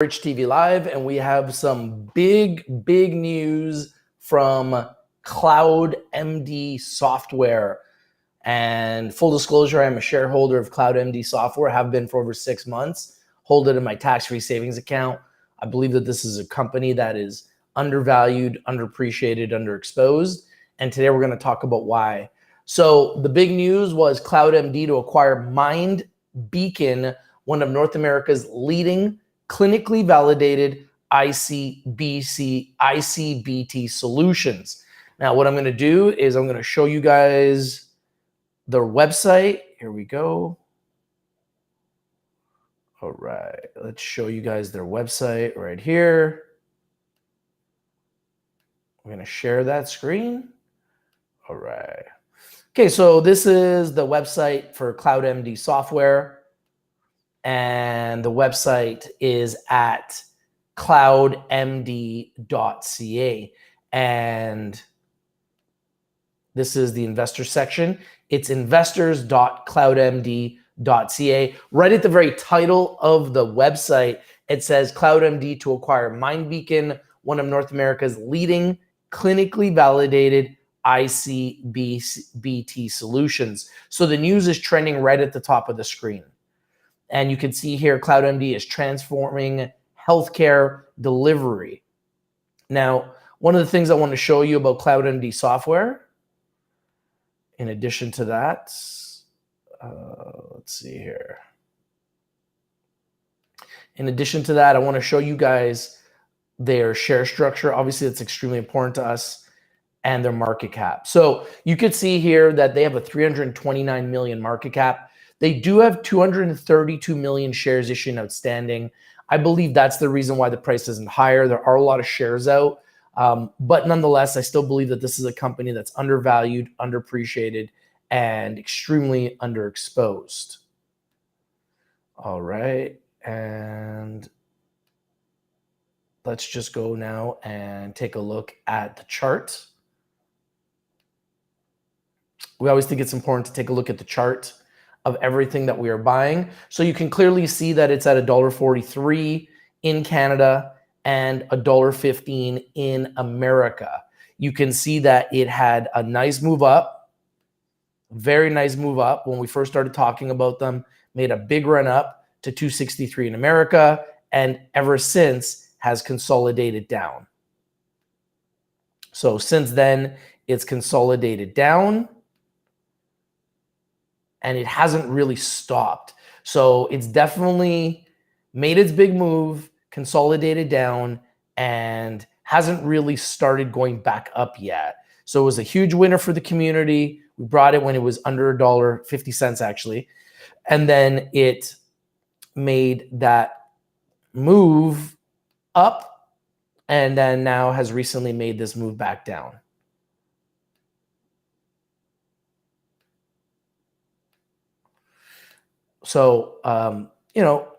Rich TV Live, and we have some big news from CloudMD Software. And full disclosure, I'm a shareholder of CloudMD Software, have been for over 6 months, hold it in my tax-free savings account. I believe that this is a company that is undervalued, underappreciated, underexposed. And today we're going to talk about why. So the big news was CloudMD to acquire MindBeacon, one of North America's leading clinically validated iCBT solutions. Now, what I'm going to do is I'm going to show you guys their website. Here we go. All right, let's show you guys their website right here. I'm going to share that screen. All right. Okay, so this is the website for CloudMD Software. And the website is at cloudmd.ca. And this is the investor section. It's investors.cloudmd.ca. Right at the very title of the website, it says CloudMD to acquire MindBeacon, one of North America's leading clinically validated iCBT solutions. So the news is trending right at the top of the screen. And you can see here, CloudMD is transforming healthcare delivery. Now, one of the things I want to show you about CloudMD software, in addition to that, let's see here. In addition to that, I want to show you guys their share structure. Obviously, that's extremely important to us, and their market cap. So you could see here that they have a 329 million market cap. They do have 232 million shares issued and outstanding. I believe that's the reason why the price isn't higher. There are a lot of shares out. But nonetheless, I still believe that this is a company that's undervalued, underappreciated, and extremely underexposed. All right. And let's just go now and take a look at the chart. We always think it's important to take a look at the chart of everything that we are buying. So you can clearly see that it's at $1.43 in Canada and $1.15 in America. You can see that it had a nice move up, very nice move up when we first started talking about them, made a big run up to 263 in America, and ever since has consolidated down. So since then, it's consolidated down, and it hasn't really stopped. So it's definitely made its big move, consolidated down, and hasn't really started going back up yet. So it was a huge winner for the community. We brought it when it was under $1.50 actually. And then it made that move up, and then now has recently made this move back down. So, you know,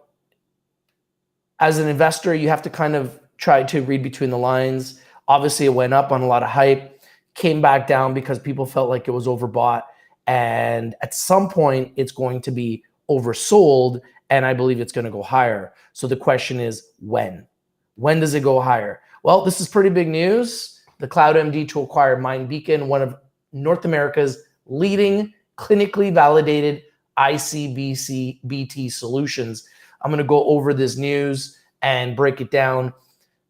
as an investor, you have to kind of try to read between the lines. Obviously, it went up on a lot of hype, came back down because people felt like it was overbought. And at some point, it's going to be oversold, and I believe it's going to go higher. So the question is, when? When does it go higher? Well, this is pretty big news. The CloudMD to acquire MindBeacon, one of North America's leading clinically validated iCBT solutions. I'm going to go over this news and break it down.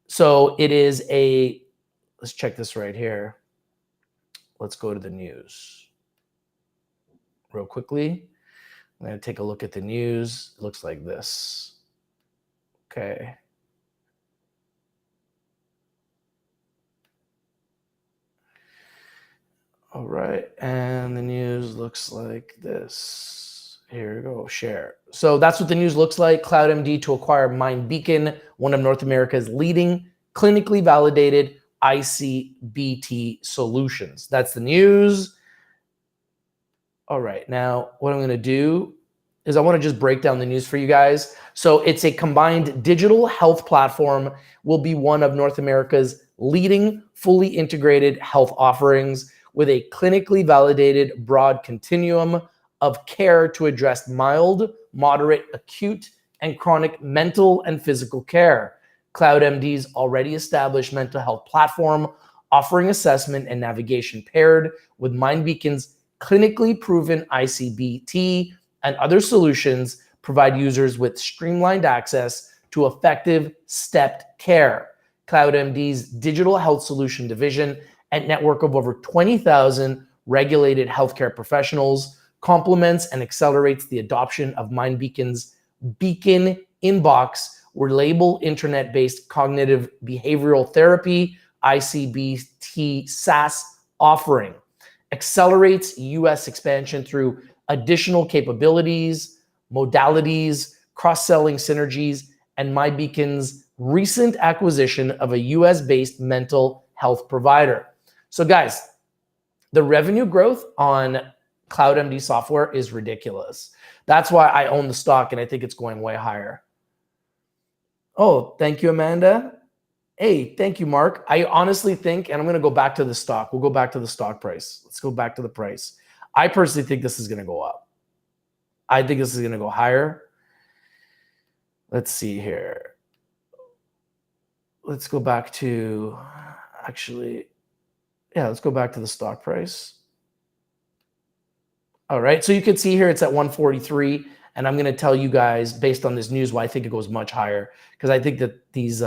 So it is a, let's check this right here. Let's go to the news real quickly. I'm going to take a look at the news. It looks like this. Okay. All right. And the news looks like this. Here we go, share. So that's what the news looks like. CloudMD to acquire MindBeacon, one of North America's leading clinically validated iCBT solutions. That's the news. All right, now what I'm gonna do is I wanna just break down the news for you guys. So it's a combined digital health platform, will be one of North America's leading fully integrated health offerings with a clinically validated broad continuum of care to address mild, moderate, acute, and chronic mental and physical care. CloudMD's already established mental health platform, offering assessment and navigation paired with MindBeacon's clinically proven iCBT and other solutions, provide users with streamlined access to effective stepped care. CloudMD's digital health solution division and network of over 20,000 regulated healthcare professionals complements and accelerates the adoption of MindBeacon's Beacon Inbox, reliable internet-based cognitive behavioral therapy, iCBT SaaS offering. Accelerates US expansion through additional capabilities, modalities, cross-selling synergies, and MindBeacon's recent acquisition of a US-based mental health provider. So guys, the revenue growth on CloudMD software is ridiculous. That's why I own the stock, and I think it's going way higher. Oh, thank you, Amanda. Hey, thank you, Mark. I honestly think, and I'm going to go back to the stock. We'll go back to the stock price. Let's go back to the price. I personally think this is going to go up. I think this is going to go higher. Let's see here. Let's go back to, actually, yeah, let's go back to the stock price. All right, so you can see here it's at 143, and I'm going to tell you guys based on this news why I think it goes much higher, because I think that these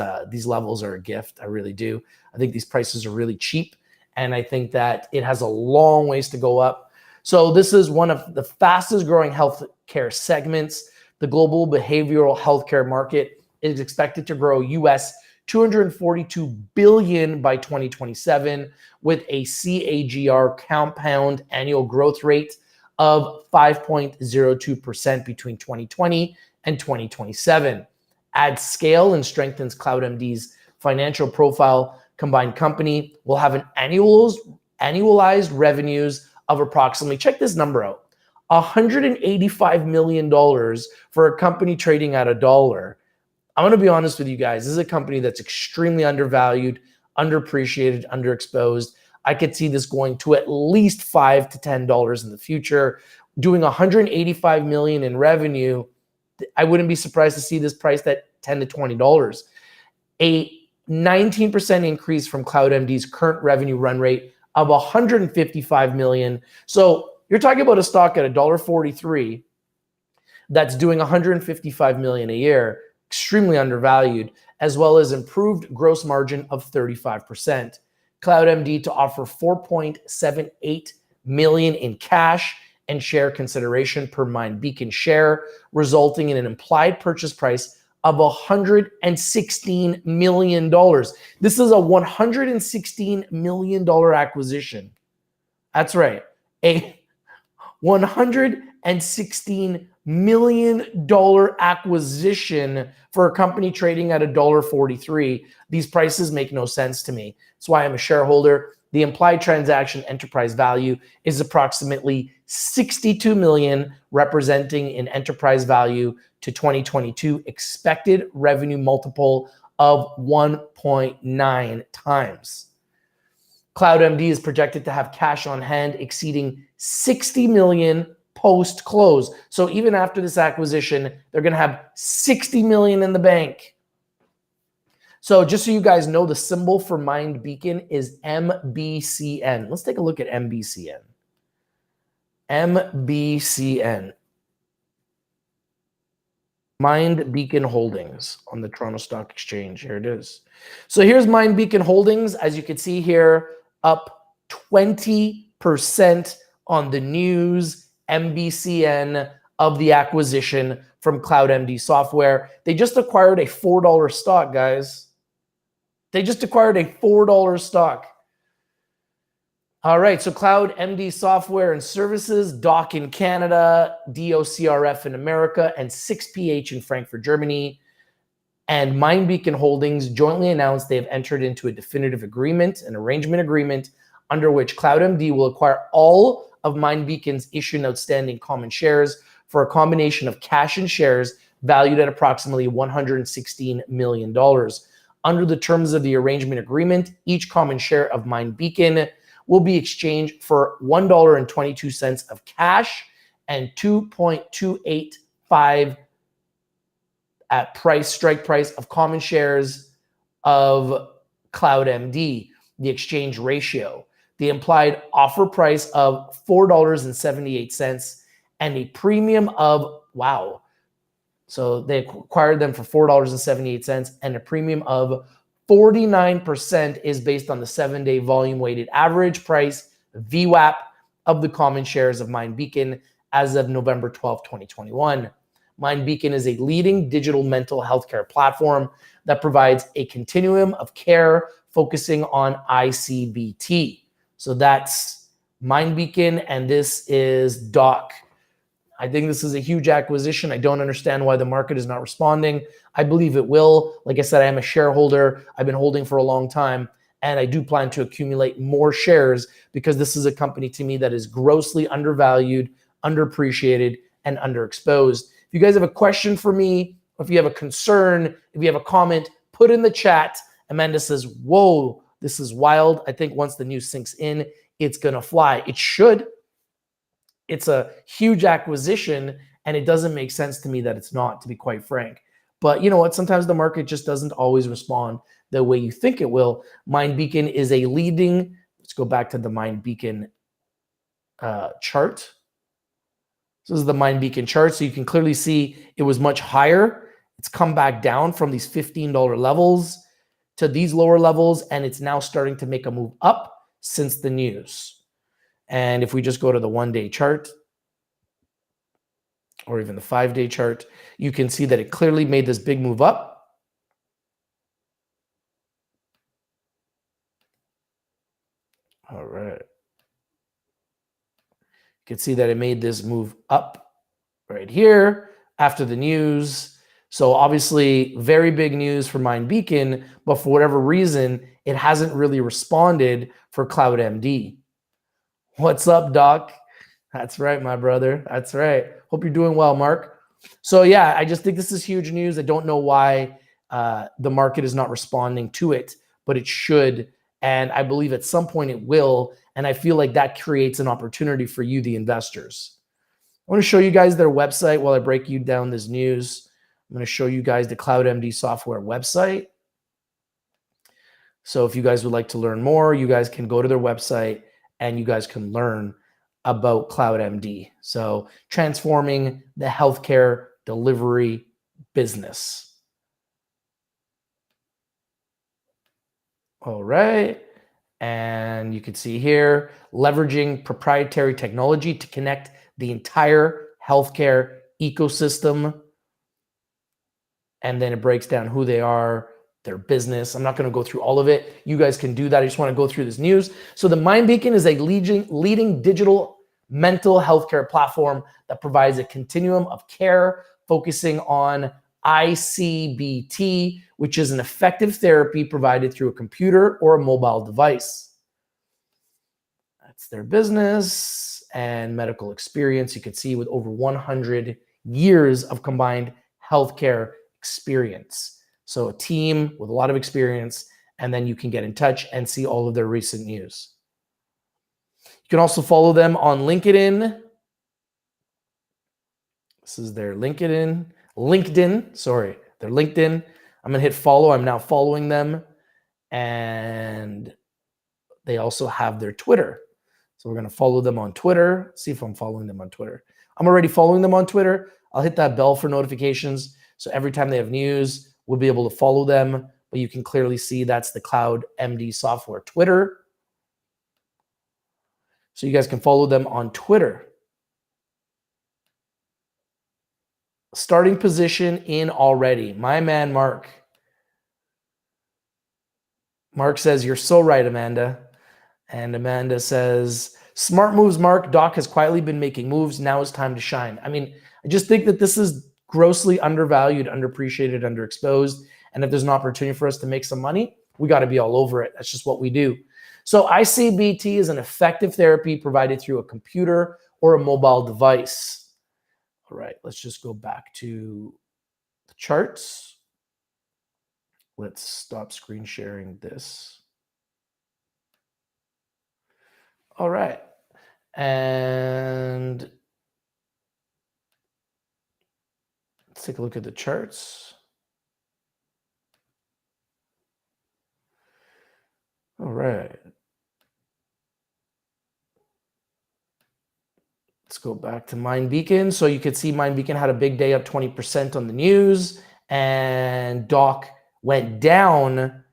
levels are a gift. I really do. I think these prices are really cheap, and I think that it has a long ways to go up. So this is one of the fastest growing healthcare segments. The global behavioral healthcare market is expected to grow US $242 billion by 2027, with a CAGR compound annual growth rate of 5.02% between 2020 and 2027. Adds scale and strengthens CloudMD's financial profile. Combined company will have an annualized revenues of approximately, check this number out, $185 million for a company trading at $1. I'm going to be honest with you guys. This is a company that's extremely undervalued, underappreciated, underexposed. I could see this going to at least $5 to $10 in the future. Doing $185 million in revenue, I wouldn't be surprised to see this priced at $10 to $20. A 19% increase from CloudMD's current revenue run rate of $155 million. So you're talking about a stock at $1.43 that's doing $155 million a year, extremely undervalued, as well as improved gross margin of 35%. CloudMD to offer $4.78 million in cash and share consideration per MindBeacon share, resulting in an implied purchase price of $116 million. This is a $116 million acquisition. That's right. A $116 million acquisition for a company trading at $1.43. These prices make no sense to me. That's why I'm a shareholder. The implied transaction enterprise value is approximately $62 million, representing an enterprise value to 2022 expected revenue multiple of 1.9 times. CloudMD is projected to have cash on hand exceeding $60 million post-close. So even after this acquisition, they're going to have $60 million in the bank. So just so you guys know, the symbol for MindBeacon is MBCN. Let's take a look at MBCN. MBCN. MindBeacon Holdings on the Toronto Stock Exchange. Here it is. So here's MindBeacon Holdings. As you can see here, up 20% on the news. MBCN of the acquisition from CloudMD Software. They just acquired a $4 stock, guys. They just acquired a $4 stock. All right, so CloudMD Software and Services, DOC in Canada, DOCRF in America, and 6PH in Frankfurt, Germany, and MindBeacon Holdings jointly announced they have entered into a definitive agreement, an arrangement agreement, under which CloudMD will acquire all of MindBeacon's issued and outstanding common shares for a combination of cash and shares valued at approximately $116 million. Under the terms of the arrangement agreement, each common share of MindBeacon will be exchanged for $1.22 of cash and 2.285 at strike price of common shares of CloudMD, the exchange ratio, the implied offer price of $4.78, and a premium of, wow. So they acquired them for $4.78, and a premium of 49% is based on the 7-day volume weighted average price, VWAP, of the common shares of MindBeacon as of November 12, 2021. MindBeacon is a leading digital mental health care platform that provides a continuum of care focusing on iCBT. So that's MindBeacon, and this is Doc. I think this is a huge acquisition. I don't understand why the market is not responding. I believe it will. Like I said, I am a shareholder. I've been holding for a long time, and I do plan to accumulate more shares because this is a company to me that is grossly undervalued, underappreciated, and underexposed. If you guys have a question for me, if you have a concern, if you have a comment, put in the chat. Amanda says, whoa, this is wild. I think once the news sinks in, it's going to fly. It should. It's a huge acquisition, and it doesn't make sense to me that it's not, to be quite frank. But you know what? Sometimes the market just doesn't always respond the way you think it will. MindBeacon is a leading, let's go back to the MindBeacon chart. This is the MindBeacon chart. So you can clearly see it was much higher. It's come back down from these $15 levels to these lower levels, and it's now starting to make a move up since the news. And if we just go to the 1-day chart or even the 5-day chart, you can see that it clearly made this big move up. All right. You can see that it made this move up right here after the news. So obviously very big news for MindBeacon, but for whatever reason, it hasn't really responded for CloudMD. What's up, Doc? That's right, my brother. That's right. Hope you're doing well, Mark. So yeah, I just think this is huge news. I don't know why the market is not responding to it, but it should. And I believe at some point it will. And I feel like that creates an opportunity for you, the investors. I want to show you guys their website while I break you down this news. I'm going to show you guys the CloudMD software website. So if you guys would like to learn more, you guys can go to their website and you guys can learn about CloudMD. So transforming the healthcare delivery business. All right. And you can see here, leveraging proprietary technology to connect the entire healthcare ecosystem. And then it breaks down who they are, their business. I'm not going to go through all of it. You guys can do that. I just want to go through this news. So the MindBeacon is a leading digital mental health care platform that provides a continuum of care focusing on iCBT, which is an effective therapy provided through a computer or a mobile device. That's their business and medical experience. You can see with over 100 years of combined healthcare experience. So a team with a lot of experience, and then you can get in touch and see all of their recent news. You can also follow them on LinkedIn. This is their LinkedIn, sorry, their LinkedIn. I'm going to hit follow. I'm now following them. And they also have their Twitter. So we're going to follow them on Twitter. See if I'm following them on Twitter. I'm already following them on Twitter. I'll hit that bell for notifications. So every time they have news, we'll be able to follow them. But you can clearly see that's the CloudMD Software Twitter. So you guys can follow them on Twitter. Starting position in already. My man, Mark. Mark says, you're so right, Amanda. And Amanda says, smart moves, Mark. Doc has quietly been making moves. Now it's time to shine. I mean, I just think that this is grossly undervalued, underappreciated, underexposed. And if there's an opportunity for us to make some money, we got to be all over it. That's just what we do. So iCBT is an effective therapy provided through a computer or a mobile device. All right, let's just go back to the charts. Let's stop screen sharing this. All right. And let's take a look at the charts. right. Let's go back to MindBeacon. So you could see MindBeacon had a big day, up 20% on the news, and Doc went down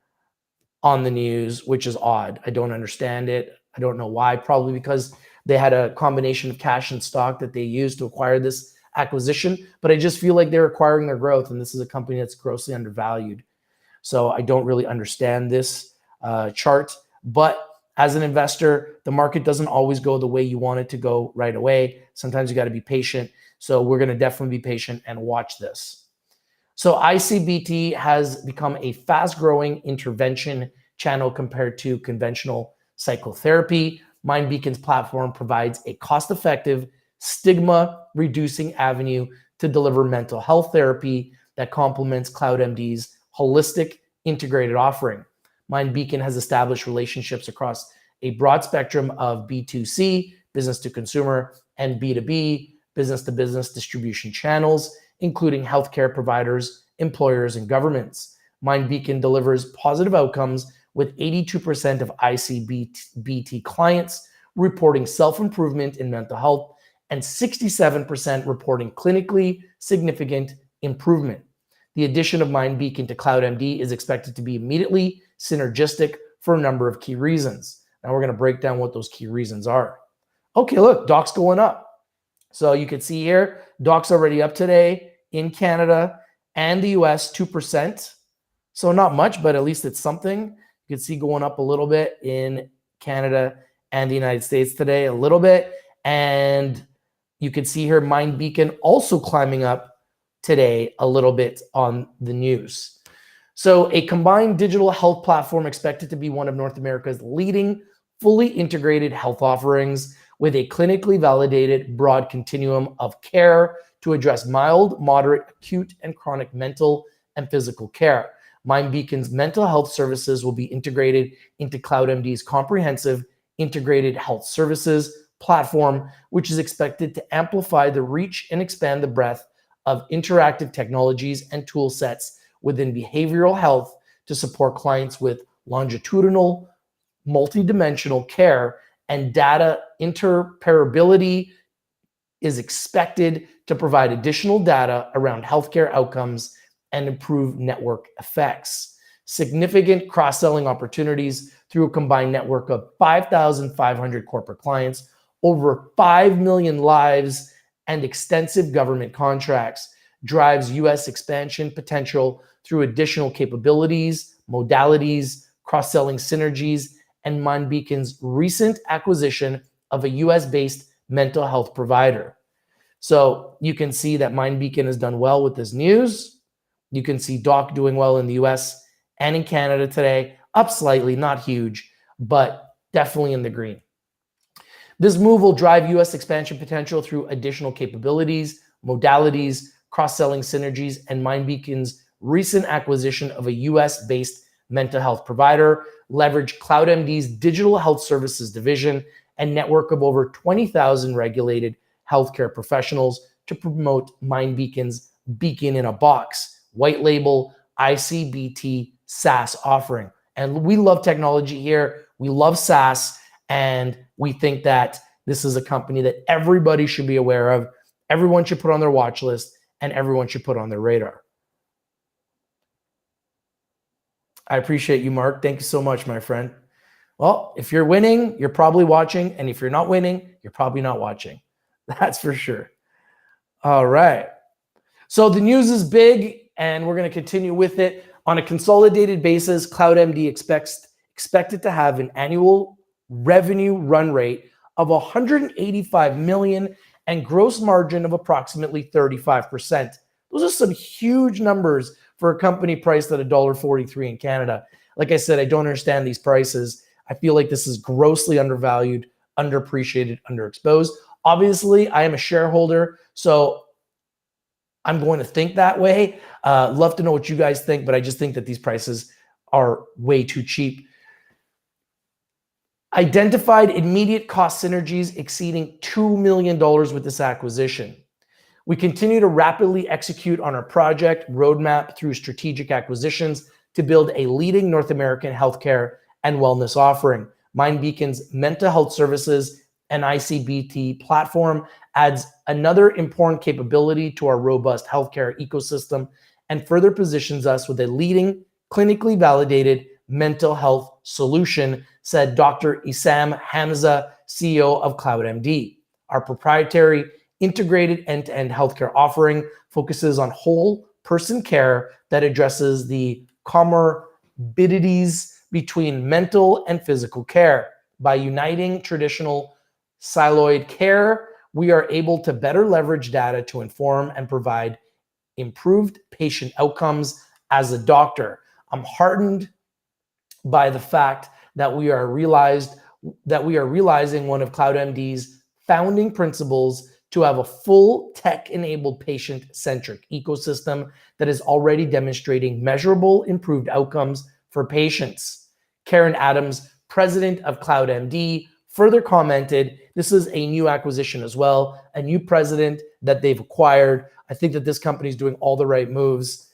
on the news, which is odd. I don't understand it. I don't know why. Probably because they had a combination of cash and stock that they used to acquire this acquisition. But I just feel like they're acquiring their growth, and this is a company that's grossly undervalued. So I don't really understand this chart. But as an investor, the market doesn't always go the way you want it to go right away. Sometimes you got to be patient. So we're going to definitely be patient and watch this. So iCBT has become a fast-growing intervention channel compared to conventional psychotherapy. MindBeacon's platform provides a cost-effective, stigma-reducing avenue to deliver mental health therapy that complements CloudMD's holistic integrated offering. MindBeacon has established relationships across a broad spectrum of B2C, business to consumer, and B2B, business to business distribution channels, including healthcare providers, employers, and governments. MindBeacon delivers positive outcomes with 82% of iCBT clients reporting self-improvement in mental health and 67% reporting clinically significant improvement. The addition of MindBeacon to CloudMD is expected to be immediately synergistic for a number of key reasons. Now we're going to break down what those key reasons are. Okay, look, Doc's going up. So you can see here, Doc's already up today in Canada and the US, 2%. So not much, but at least it's something. You can see going up a little bit in Canada and the United States today, a little bit. And you can see here MindBeacon also climbing up today a little bit on the news. So a combined digital health platform expected to be one of North America's leading fully integrated health offerings with a clinically validated broad continuum of care to address mild, moderate, acute, and chronic mental and physical care. MindBeacon's mental health services will be integrated into CloudMD's comprehensive integrated health services platform, which is expected to amplify the reach and expand the breadth of interactive technologies and tool sets within behavioral health to support clients with longitudinal, multidimensional care, and data interoperability is expected to provide additional data around healthcare outcomes and improve network effects. Significant cross-selling opportunities through a combined network of 5,500 corporate clients, over 5 million lives, and extensive government contracts drives U.S. expansion potential through additional capabilities, modalities, cross-selling synergies, and MindBeacon's recent acquisition of a US-based mental health provider. So you can see that MindBeacon has done well with this news. You can see Doc doing well in the US and in Canada today, up slightly, not huge, but definitely in the green. This move will drive US expansion potential through additional capabilities, modalities, cross-selling synergies, and MindBeacon's recent acquisition of a US-based mental health provider, leverage CloudMD's digital health services division and network of over 20,000 regulated healthcare professionals to promote MindBeacon's Beacon in a Box, white label iCBT SaaS offering. And we love technology here. We love SaaS, and we think that this is a company that everybody should be aware of, everyone should put on their watch list, and everyone should put on their radar. I appreciate you, Mark. Thank you so much, my friend. Well, if you're winning, you're probably watching. And if you're not winning, you're probably not watching. That's for sure. All right. So the news is big, and we're going to continue with it. On a consolidated basis, CloudMD expected to have an annual revenue run rate of $185 million and gross margin of approximately 35%. Those are some huge numbers for a company priced at $1.43 in Canada. Like I said, I don't understand these prices. I feel like this is grossly undervalued, underappreciated, underexposed. Obviously, I am a shareholder, so I'm going to think that way. Love to know what you guys think, but I just think that these prices are way too cheap. Identified immediate cost synergies exceeding $2 million with this acquisition. We continue to rapidly execute on our project roadmap through strategic acquisitions to build a leading North American healthcare and wellness offering. MindBeacon's mental health services and iCBT platform adds another important capability to our robust healthcare ecosystem and further positions us with a leading, clinically validated mental health solution, said Dr. Issam Hamza, CEO of CloudMD. Our proprietary integrated end-to-end healthcare offering focuses on whole person care that addresses the comorbidities between mental and physical care. By uniting traditional siloed care, we are able to better leverage data to inform and provide improved patient outcomes. As a doctor, I'm heartened by the fact that we are realizing one of CloudMD's founding principles to have a full tech-enabled patient-centric ecosystem that is already demonstrating measurable improved outcomes for patients. Karen Adams, president of CloudMD, further commented, this is a new acquisition as well, a new president that they've acquired. I think that this company is doing all the right moves.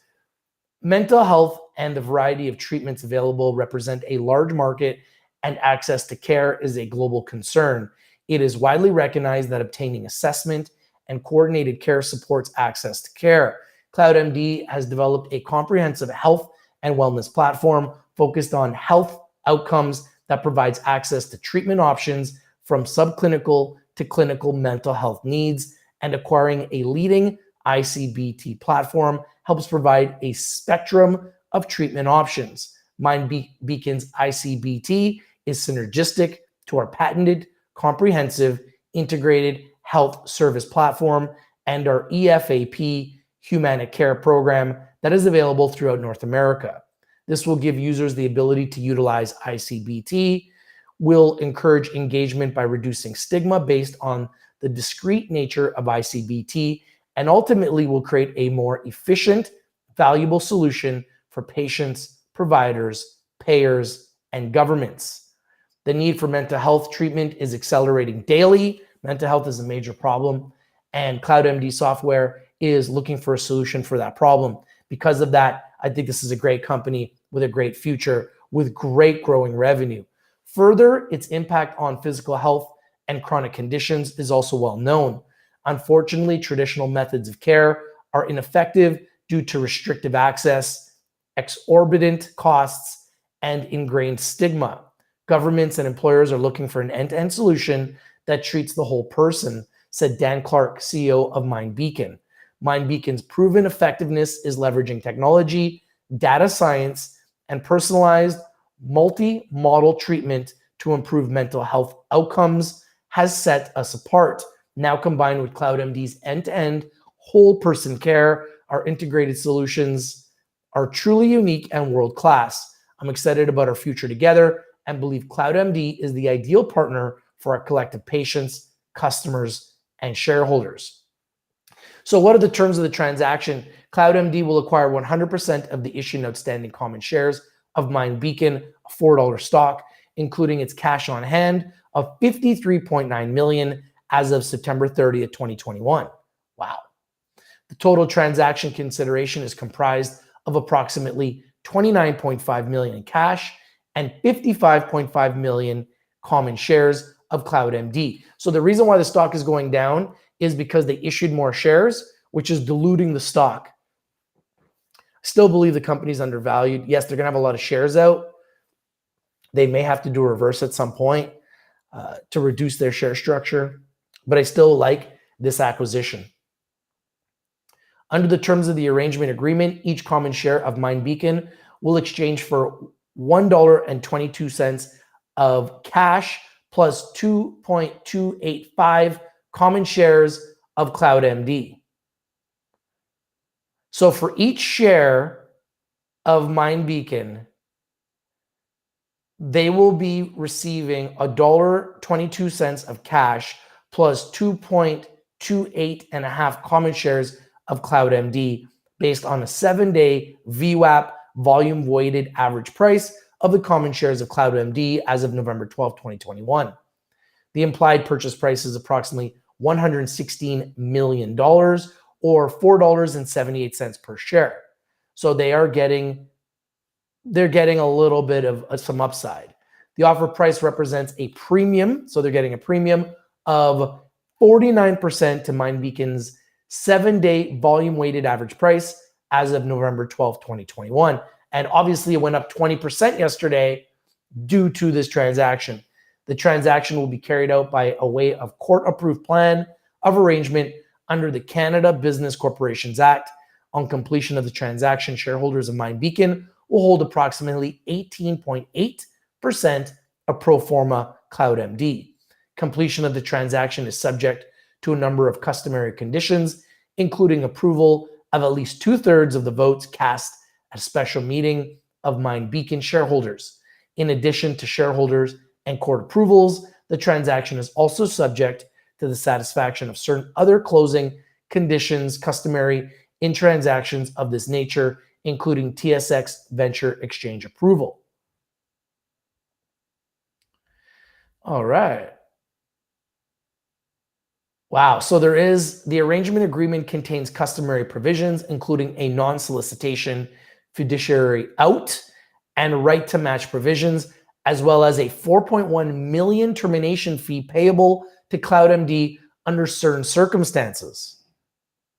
Mental health and the variety of treatments available represent a large market, and access to care is a global concern. It is widely recognized that obtaining assessment and coordinated care supports access to care. CloudMD has developed a comprehensive health and wellness platform focused on health outcomes that provides access to treatment options from subclinical to clinical mental health needs, and acquiring a leading iCBT platform helps provide a spectrum of treatment options. MindBeacon's iCBT is synergistic to our patented, comprehensive, integrated health service platform and our EFAP Humana Care program that is available throughout North America. This will give users the ability to utilize iCBT, will encourage engagement by reducing stigma based on the discrete nature of iCBT, and ultimately will create a more efficient, valuable solution for patients, providers, payers, and governments. The need for mental health treatment is accelerating daily. Mental health is a major problem, and CloudMD software is looking for a solution for that problem. Because of that, I think this is a great company with a great future, with great growing revenue. Further, its impact on physical health and chronic conditions is also well known. Unfortunately, traditional methods of care are ineffective due to restrictive access, exorbitant costs, and ingrained stigma. Governments and employers are looking for an end-to-end solution that treats the whole person, said Dan Clark, CEO of MindBeacon. MindBeacon's proven effectiveness is leveraging technology, data science, and personalized multi-model treatment to improve mental health outcomes has set us apart. Now combined with CloudMD's end-to-end whole person care, our integrated solutions are truly unique and world-class. I'm excited about our future together and believe CloudMD is the ideal partner for our collective patients, customers, and shareholders. So what are the terms of the transaction? CloudMD will acquire 100% of the issued and outstanding common shares of MindBeacon, a $4 stock, including its cash on hand of $53.9 million as of September 30th, 2021. Wow. The total transaction consideration is comprised of approximately $29.5 million in cash and $55.5 million common shares of CloudMD. So the reason why the stock is going down is because they issued more shares, which is diluting the stock. Still believe the company's undervalued. Yes, they're going to have a lot of shares out. They may have to do a reverse at some point to reduce their share structure, but I still like this acquisition. Under the terms of the arrangement agreement, each common share of MindBeacon will exchange for $1.22 of cash plus 2.285 common shares of CloudMD. So for each share of MindBeacon, they will be receiving $1.22 of cash plus 2.28 common shares of CloudMD based on a 7-day VWAP volume weighted average price of the common shares of CloudMD as of November 12, 2021. The implied purchase price is approximately $116 million or $4.78 per share. So they're getting a little bit of some upside. The offer price represents a premium, so they're getting a premium of 49% to MindBeacon's 7-day volume weighted average price as of November 12, 2021. And obviously it went up 20% yesterday due to this transaction. The transaction will be carried out by a way of court-approved plan of arrangement under the Canada Business Corporations Act. On completion of the transaction, shareholders of MindBeacon will hold approximately 18.8% of pro forma CloudMD. Completion of the transaction is subject to a number of customary conditions, including approval of at least 2/3 of the votes cast at a special meeting of MindBeacon shareholders. In addition to shareholders and court approvals, the transaction is also subject to the satisfaction of certain other closing conditions customary in transactions of this nature, including TSX Venture Exchange approval. All right. Wow. So the arrangement agreement contains customary provisions, including a non-solicitation fiduciary out and right to match provisions, as well as a 4.1 million termination fee payable to CloudMD under certain circumstances.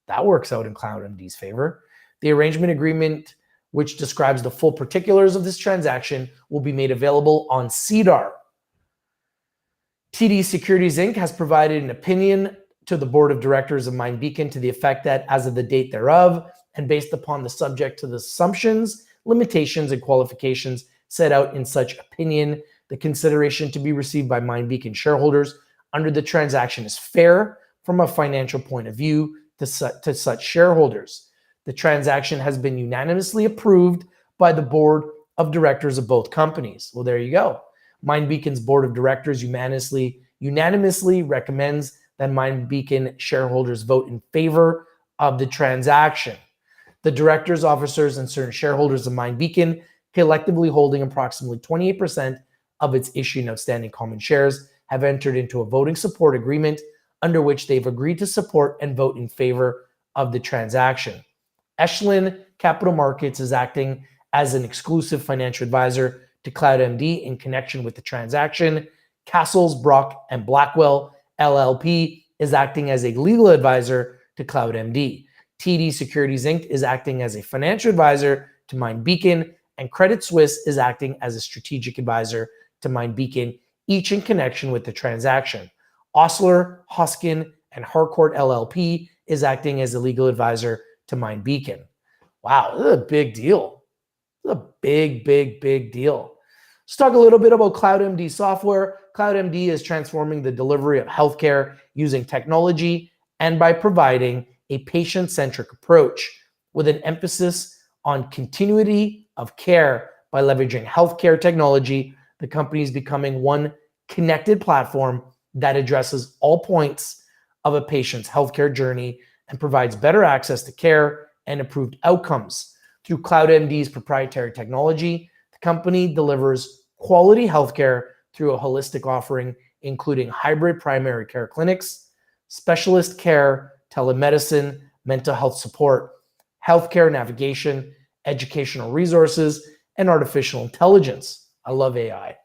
That works out in CloudMD's favor. The arrangement agreement, which describes the full particulars of this transaction, will be made available on SEDAR. TD Securities Inc. has provided an opinion to the board of directors of MindBeacon to the effect that as of the date thereof, and based upon the subject to the assumptions, limitations, and qualifications set out in such opinion, the consideration to be received by MindBeacon shareholders under the transaction is fair from a financial point of view to such shareholders. The transaction has been unanimously approved by the board of directors of both companies. Well, there you go. MindBeacon's board of directors unanimously recommends that MindBeacon shareholders vote in favor of the transaction. The directors, officers, and certain shareholders of MindBeacon, collectively holding approximately 28% of its issued and outstanding common shares, have entered into a voting support agreement under which they've agreed to support and vote in favor of the transaction. Echelon Capital Markets is acting as an exclusive financial advisor to CloudMD in connection with the transaction. Castles, Brock, and Blackwell LLP is acting as a legal advisor to CloudMD. TD Securities Inc. is acting as a financial advisor to MindBeacon, and Credit Suisse is acting as a strategic advisor to MindBeacon, each in connection with the transaction. Osler, Hoskin, and Harcourt LLP is acting as a legal advisor to MindBeacon. Wow, this is a big deal. This is a big deal. Let's talk a little bit about CloudMD software. CloudMD is transforming the delivery of healthcare using technology and by providing a patient-centric approach with an emphasis on continuity of care by leveraging healthcare technology. The company is becoming one connected platform that addresses all points of a patient's healthcare journey and provides better access to care and improved outcomes. Through CloudMD's proprietary technology, the company delivers quality healthcare through a holistic offering, including hybrid primary care clinics, specialist care, telemedicine, mental health support, healthcare navigation, educational resources, and artificial intelligence. I love AI.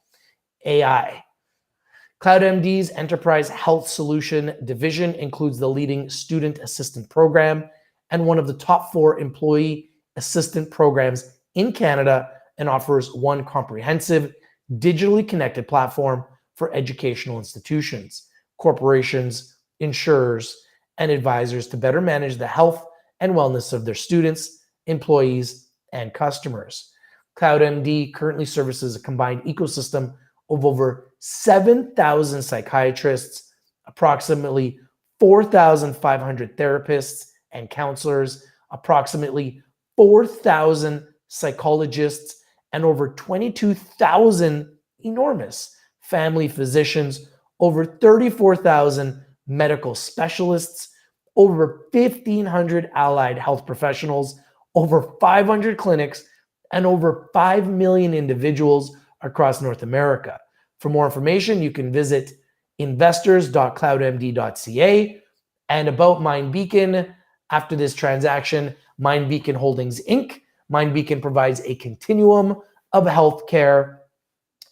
CloudMD's Enterprise Health Solution division includes the leading student assistant program and one of the top 4 employee assistant programs in Canada, and offers one comprehensive, digitally connected platform for educational institutions, corporations, insurers, and advisors to better manage the health and wellness of their students, employees, and customers. CloudMD currently services a combined ecosystem of over 7,000 psychiatrists, approximately 4,500 therapists and counselors, approximately 4,000 psychologists, and over 22,000 enormous family physicians, over 34,000 medical specialists, over 1,500 allied health professionals, over 500 clinics, and over 5 million individuals across North America. For more information, you can visit investors.cloudmd.ca. And about MindBeacon, after this transaction, MindBeacon Holdings Inc. MindBeacon provides a continuum of healthcare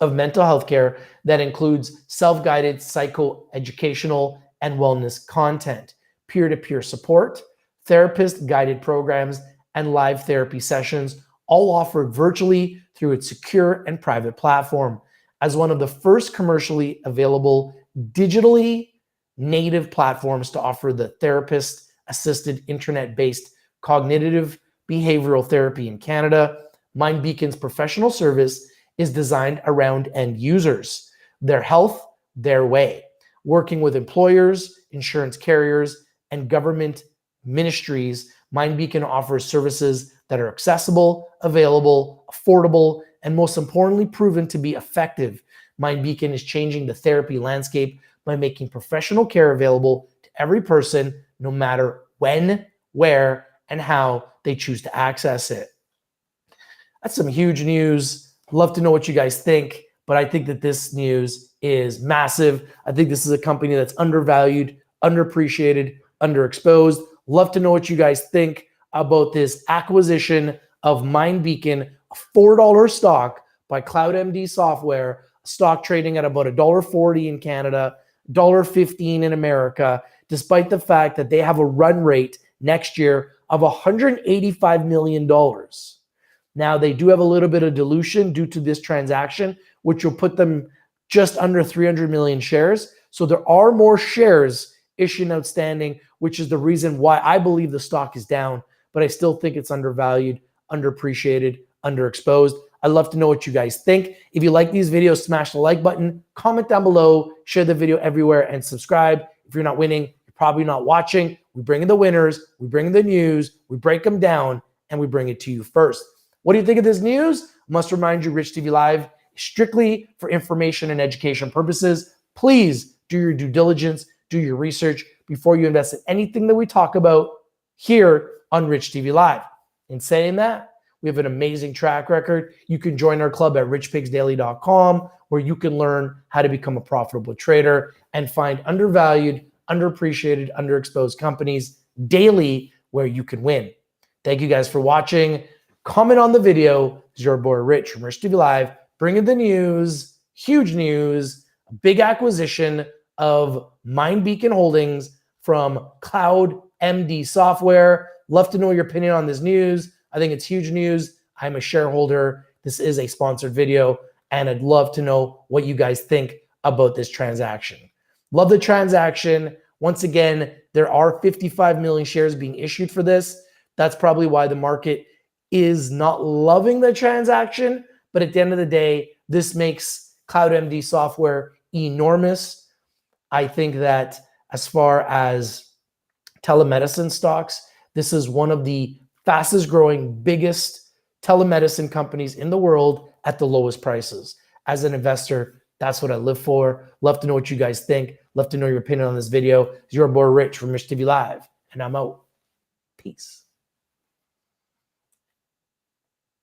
of mental health care that includes self-guided psychoeducational and wellness content, peer-to-peer support, therapist-guided programs, and live therapy sessions, all offered virtually through its secure and private platform. As one of the first commercially available digitally native platforms to offer the therapist-assisted internet-based cognitive behavioral therapy in Canada, MindBeacon's professional service is designed around end users, their health, their way, working with employers, insurance carriers, and government ministries. MindBeacon offers services that are accessible, available, affordable, and most importantly, proven to be effective. MindBeacon is changing the therapy landscape by making professional care available to every person, no matter when, where, and how they choose to access it. That's some huge news. Love to know what you guys think, but I think that this news is massive. I think this is a company that's undervalued, underappreciated, underexposed. Love to know what you guys think about this acquisition of MindBeacon, a $4 stock by CloudMD Software, stock trading at about $1.40 in Canada, $1.15 in America, despite the fact that they have a run rate next year of $185 million. Now, they do have a little bit of dilution due to this transaction, which will put them just under 300 million shares. So there are more shares issued and outstanding, which is the reason why I believe the stock is down, but I still think it's undervalued, underappreciated, underexposed. I'd love to know what you guys think. If you like these videos, smash the like button, comment down below, share the video everywhere, and subscribe. If you're not winning, you're probably not watching. We bring in the winners, we bring in the news, we break them down, and we bring it to you first. What do you think of this news? I must remind you, Rich TV Live is strictly for information and education purposes. Please do your due diligence, do your research before you invest in anything that we talk about here on Rich TV Live. In saying that, we have an amazing track record. You can join our club at richpigsdaily.com, where you can learn how to become a profitable trader and find undervalued, underappreciated, underexposed companies daily where you can win. Thank you guys for watching. Comment on the video. This is your boy Rich from Rich TV Live, bringing the news, huge news, a big acquisition of MindBeacon Holdings from CloudMD Software. Love to know your opinion on this news. I think it's huge news. I'm a shareholder. This is a sponsored video, and I'd love to know what you guys think about this transaction. Love the transaction. Once again, there are 55 million shares being issued for this. That's probably why the market is not loving the transaction, but at the end of the day, this makes CloudMD Software enormous. I think that as far as telemedicine stocks, this is one of the fastest growing, biggest telemedicine companies in the world at the lowest prices. As an investor, that's what I live for. Love to know what you guys think. Love to know your opinion on this video. It's your boy Rich from Rich TV Live, and I'm out. Peace.